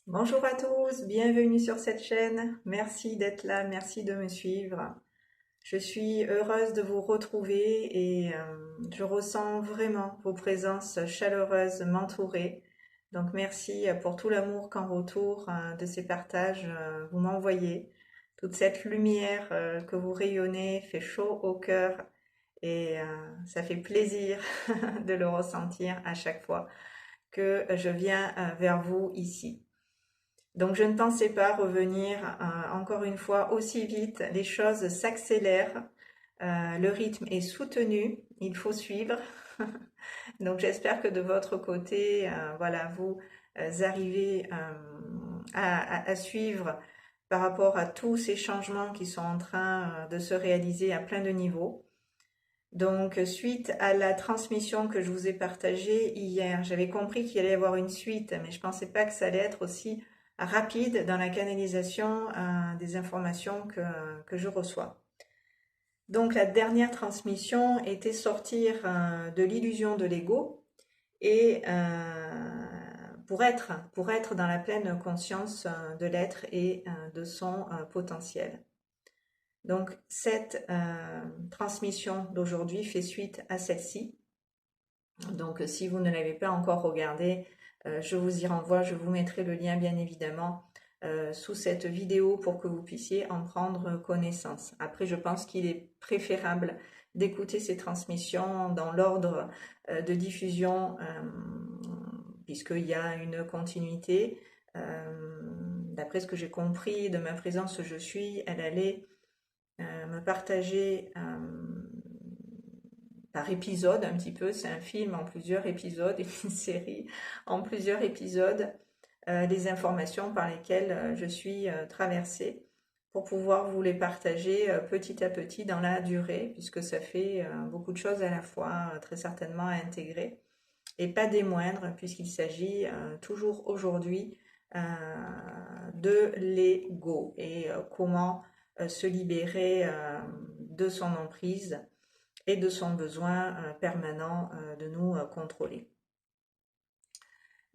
Bonjour à tous, bienvenue sur cette chaîne. Merci d'être là, merci de me suivre. Je suis heureuse de vous retrouver et je ressens vraiment vos présences chaleureuses m'entourer. Donc merci pour tout l'amour qu'en retour de ces partages vous m'envoyez. Toute cette lumière que vous rayonnez fait chaud au cœur et ça fait plaisir de le ressentir à chaque fois que je viens vers vous ici. Donc je ne pensais pas revenir encore une fois aussi vite. Les choses s'accélèrent, le rythme est soutenu, il faut suivre. Donc j'espère que de votre côté, voilà, vous arrivez à suivre par rapport à tous ces changements qui sont en train de se réaliser à plein de niveaux. Donc, suite à la transmission que je vous ai partagée hier, j'avais compris qu'il allait y avoir une suite, mais je ne pensais pas que ça allait être aussi rapide dans la canalisation des informations que je reçois. Donc, la dernière transmission était sortir de l'illusion de l'ego et pour être dans la pleine conscience de l'être et de son potentiel. Donc, cette transmission d'aujourd'hui fait suite à celle-ci. Donc, si vous ne l'avez pas encore regardé, je vous y renvoie. Je vous mettrai le lien, bien évidemment, sous cette vidéo pour que vous puissiez en prendre connaissance. Après, je pense qu'il est préférable d'écouter ces transmissions dans l'ordre de diffusion, puisqu'il y a une continuité. D'après ce que j'ai compris de ma présence, je suis, elle allait me partager par épisode un petit peu, c'est un film en plusieurs épisodes, une série en plusieurs épisodes, les informations par lesquelles je suis traversée pour pouvoir vous les partager petit à petit dans la durée, puisque ça fait beaucoup de choses à la fois, très certainement à intégrer, et pas des moindres, puisqu'il s'agit toujours aujourd'hui euh, de l'ego et comment se libérer de son emprise et de son besoin permanent de nous contrôler.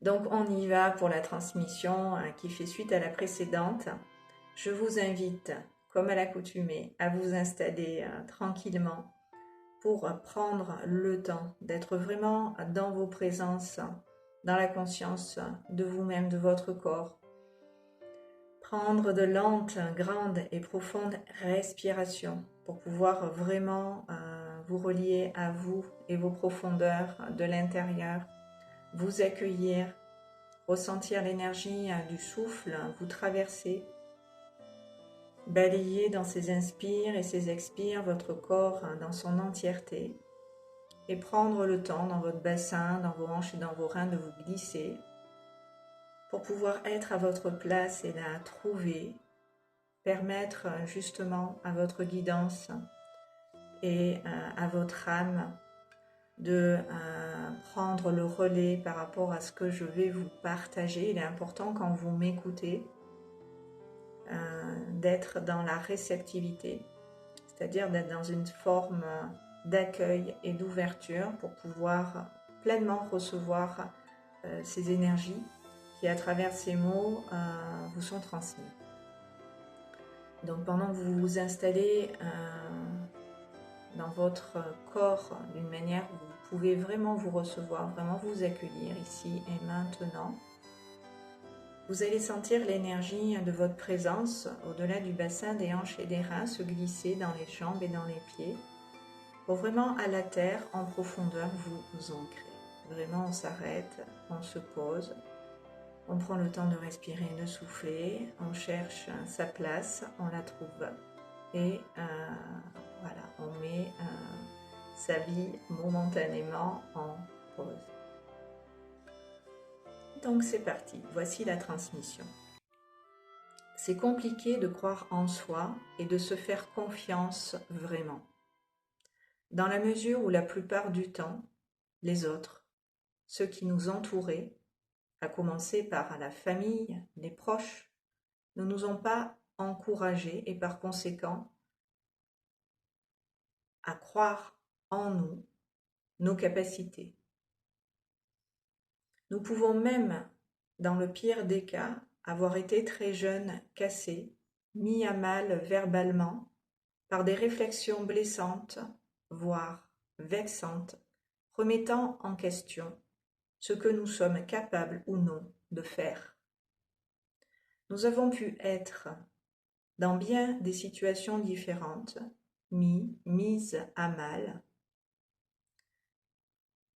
Donc on y va pour la transmission qui fait suite à la précédente. Je vous invite, comme à l'accoutumée, à vous installer tranquillement pour prendre le temps d'être vraiment dans vos présences, dans la conscience de vous-même, de votre corps. Prendre de lentes, grandes et profondes respirations pour pouvoir vraiment vous relier à vous et vos profondeurs de l'intérieur, vous accueillir, ressentir l'énergie du souffle, vous traverser, balayer dans ces inspires et ces expires votre corps dans son entièreté et prendre le temps dans votre bassin, dans vos hanches et dans vos reins de vous glisser pour pouvoir être à votre place et la trouver, permettre justement à votre guidance et à votre âme de prendre le relais par rapport à ce que je vais vous partager. Il est important quand vous m'écoutez d'être dans la réceptivité, c'est-à-dire d'être dans une forme d'accueil et d'ouverture pour pouvoir pleinement recevoir ces énergies qui, à travers ces mots, vous sont transmis. Donc pendant que vous vous installez dans votre corps d'une manière où vous pouvez vraiment vous recevoir, vraiment vous accueillir ici et maintenant, vous allez sentir l'énergie de votre présence au-delà du bassin, des hanches et des reins se glisser dans les jambes et dans les pieds pour vraiment à la terre, en profondeur, vous ancrer. Vraiment, on s'arrête, on se pose, on prend le temps de respirer, de souffler, on cherche sa place, on la trouve et voilà, on met sa vie momentanément en pause. Donc c'est parti, voici la transmission. C'est compliqué de croire en soi et de se faire confiance vraiment, dans la mesure où la plupart du temps, les autres, ceux qui nous entouraient, à commencer par la famille, les proches, ne nous ont pas encouragés et par conséquent à croire en nous, nos capacités. Nous pouvons même, dans le pire des cas, avoir été très jeune cassé, mis à mal verbalement, par des réflexions blessantes, voire vexantes, remettant en question ce que nous sommes capables ou non de faire. Nous avons pu être, dans bien des situations différentes, mises à mal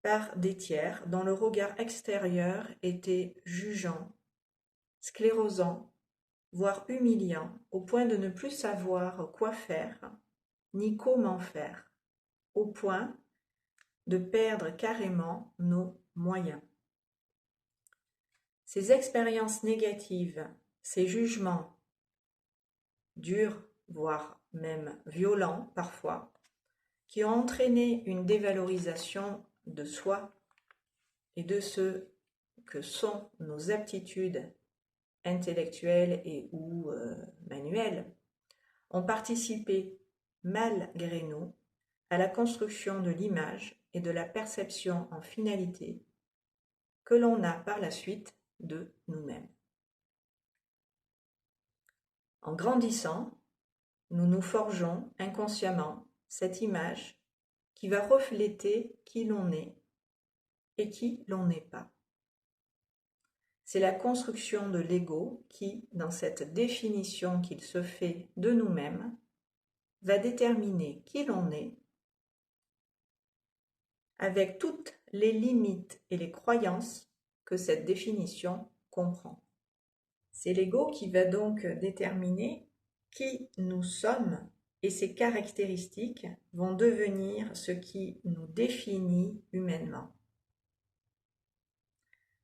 par des tiers dont le regard extérieur était jugeant, sclérosant, voire humiliant, au point de ne plus savoir quoi faire, ni comment faire, au point de perdre carrément nos moyens. Ces expériences négatives, ces jugements durs, voire même violents parfois, qui ont entraîné une dévalorisation de soi et de ce que sont nos aptitudes intellectuelles et ou manuelles, ont participé, malgré nous, à la construction de l'image et de la perception en finalité que l'on a par la suite de nous-mêmes. En grandissant, nous nous forgeons inconsciemment cette image qui va refléter qui l'on est et qui l'on n'est pas. C'est la construction de l'ego qui, dans cette définition qu'il se fait de nous-mêmes, va déterminer qui l'on est avec toutes les limites et les croyances que cette définition comprend. C'est l'ego qui va donc déterminer qui nous sommes et ces caractéristiques vont devenir ce qui nous définit humainement.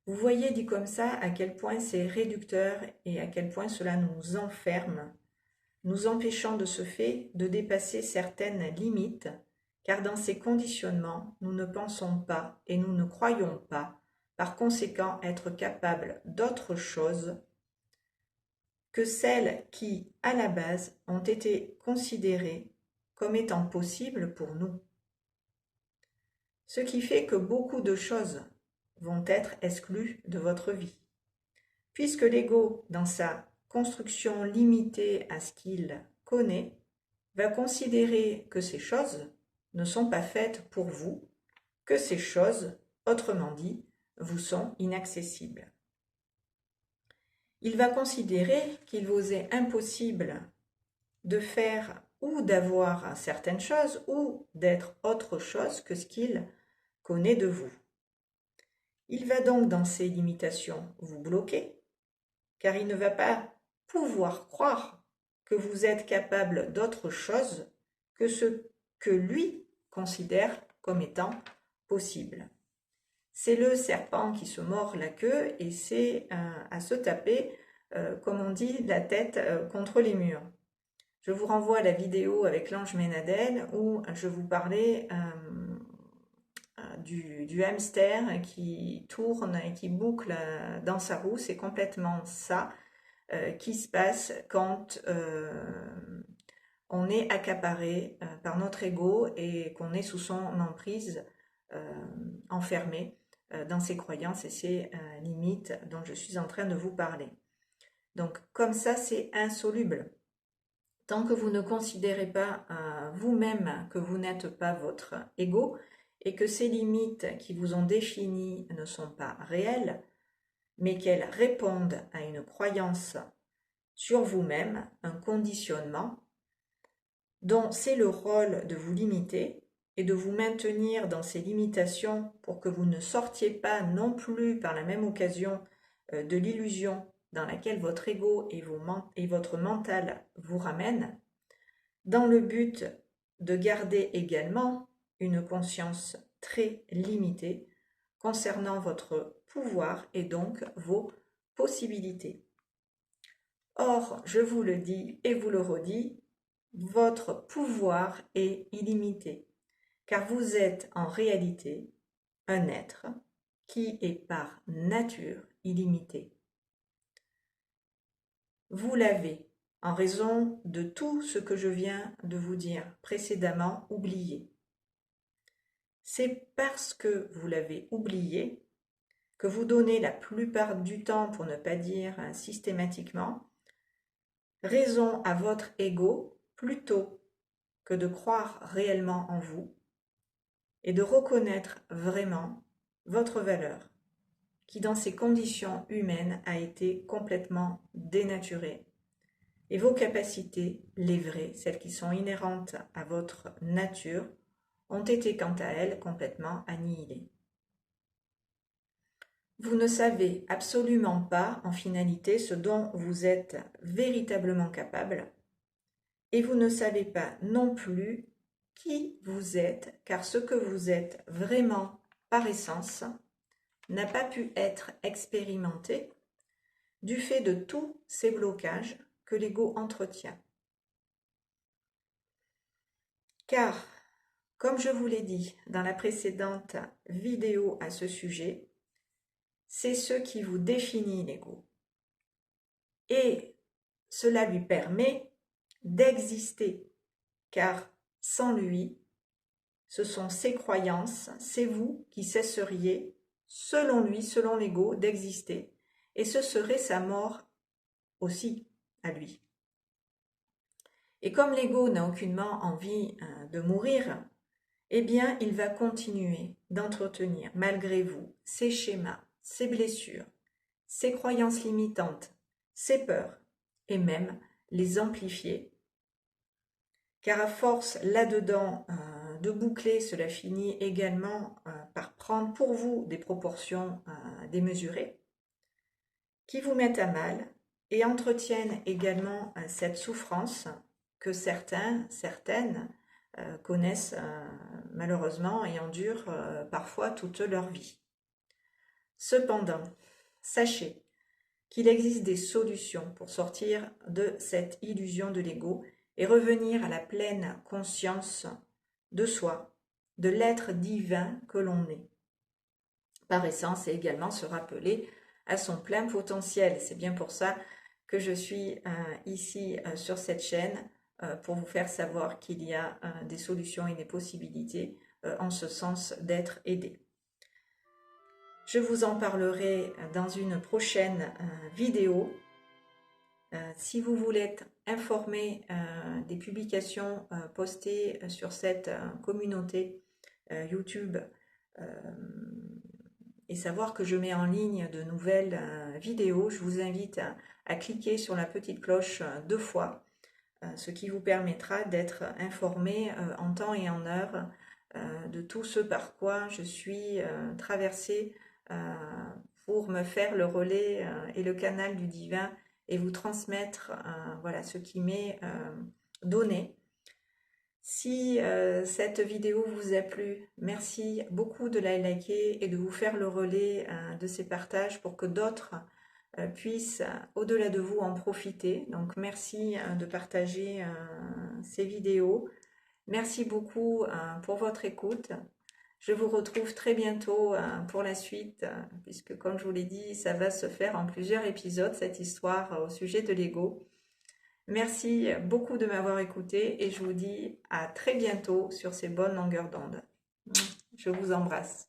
Vous voyez dit comme ça à quel point c'est réducteur et à quel point cela nous enferme, nous empêchant de ce fait de dépasser certaines limites, car dans ces conditionnements, nous ne pensons pas et nous ne croyons pas, par conséquent, être capables d'autre chose que celles qui, à la base, ont été considérées comme étant possibles pour nous. Ce qui fait que beaucoup de choses vont être exclues de votre vie. Puisque l'ego, dans sa construction limitée à ce qu'il connaît, va considérer que ces choses ne sont pas faites pour vous, que ces choses, autrement dit, vous sont inaccessibles. Il va considérer qu'il vous est impossible de faire ou d'avoir certaines choses ou d'être autre chose que ce qu'il connaît de vous. Il va donc dans ces limitations vous bloquer, car il ne va pas pouvoir croire que vous êtes capable d'autre chose que ce que lui considère comme étant possible. C'est le serpent qui se mord la queue et c'est à se taper, comme on dit, la tête contre les murs. Je vous renvoie à la vidéo avec l'ange Ménadel où je vous parlais du hamster qui tourne et qui boucle dans sa roue. C'est complètement ça qui se passe quand on est accaparé par notre ego et qu'on est sous son emprise, enfermé dans ses croyances et ses limites dont je suis en train de vous parler. Donc comme ça, c'est insoluble. Tant que vous ne considérez pas vous-même que vous n'êtes pas votre ego et que ces limites qui vous ont défini ne sont pas réelles, mais qu'elles répondent à une croyance sur vous-même, un conditionnement, dont c'est le rôle de vous limiter et de vous maintenir dans ces limitations pour que vous ne sortiez pas non plus par la même occasion de l'illusion dans laquelle votre ego et votre mental vous ramènent, dans le but de garder également une conscience très limitée concernant votre pouvoir et donc vos possibilités. Or, je vous le dis et vous le redis, votre pouvoir est illimité, car vous êtes en réalité un être qui est par nature illimité. Vous l'avez, en raison de tout ce que je viens de vous dire précédemment, oublié. C'est parce que vous l'avez oublié que vous donnez la plupart du temps, pour ne pas dire systématiquement, raison à votre ego plutôt que de croire réellement en vous et de reconnaître vraiment votre valeur, qui dans ces conditions humaines a été complètement dénaturée, et vos capacités, les vraies, celles qui sont inhérentes à votre nature, ont été quant à elles complètement annihilées. Vous ne savez absolument pas en finalité ce dont vous êtes véritablement capable, et vous ne savez pas non plus qui vous êtes, car ce que vous êtes vraiment par essence n'a pas pu être expérimenté du fait de tous ces blocages que l'ego entretient. Car, comme je vous l'ai dit dans la précédente vidéo à ce sujet, c'est ce qui vous définit l'ego. Et cela lui permet d'exister, car sans lui, ce sont ses croyances, c'est vous qui cesseriez, selon lui, selon l'ego, d'exister. Et ce serait sa mort aussi à lui. Et comme l'ego n'a aucunement envie de mourir, eh bien, il va continuer d'entretenir, malgré vous, ses schémas, ses blessures, ses croyances limitantes, ses peurs, et même les amplifier. Car à force, là-dedans, de boucler, cela finit également par prendre pour vous des proportions démesurées, qui vous mettent à mal et entretiennent également cette souffrance que certaines connaissent malheureusement et endurent parfois toute leur vie. Cependant, sachez qu'il existe des solutions pour sortir de cette illusion de l'ego et revenir à la pleine conscience de soi, de l'être divin que l'on est. Par essence, et également se rappeler à son plein potentiel. C'est bien pour ça que je suis ici sur cette chaîne, pour vous faire savoir qu'il y a des solutions et des possibilités en ce sens d'être aidé. Je vous en parlerai dans une prochaine vidéo. Si vous voulez être informé des publications postées sur cette communauté YouTube et savoir que je mets en ligne de nouvelles vidéos, je vous invite à cliquer sur la petite cloche 2 fois, ce qui vous permettra d'être informé en temps et en heure de tout ce par quoi je suis traversée pour me faire le relais et le canal du divin et vous transmettre voilà, ce qui m'est donné. Si cette vidéo vous a plu, merci beaucoup de la liker et de vous faire le relais de ces partages pour que d'autres puissent, au-delà de vous, en profiter. Donc merci de partager ces vidéos. Merci beaucoup pour votre écoute. Je vous retrouve très bientôt pour la suite, puisque comme je vous l'ai dit, ça va se faire en plusieurs épisodes, cette histoire au sujet de l'ego. Merci beaucoup de m'avoir écouté et je vous dis à très bientôt sur ces bonnes longueurs d'onde. Je vous embrasse.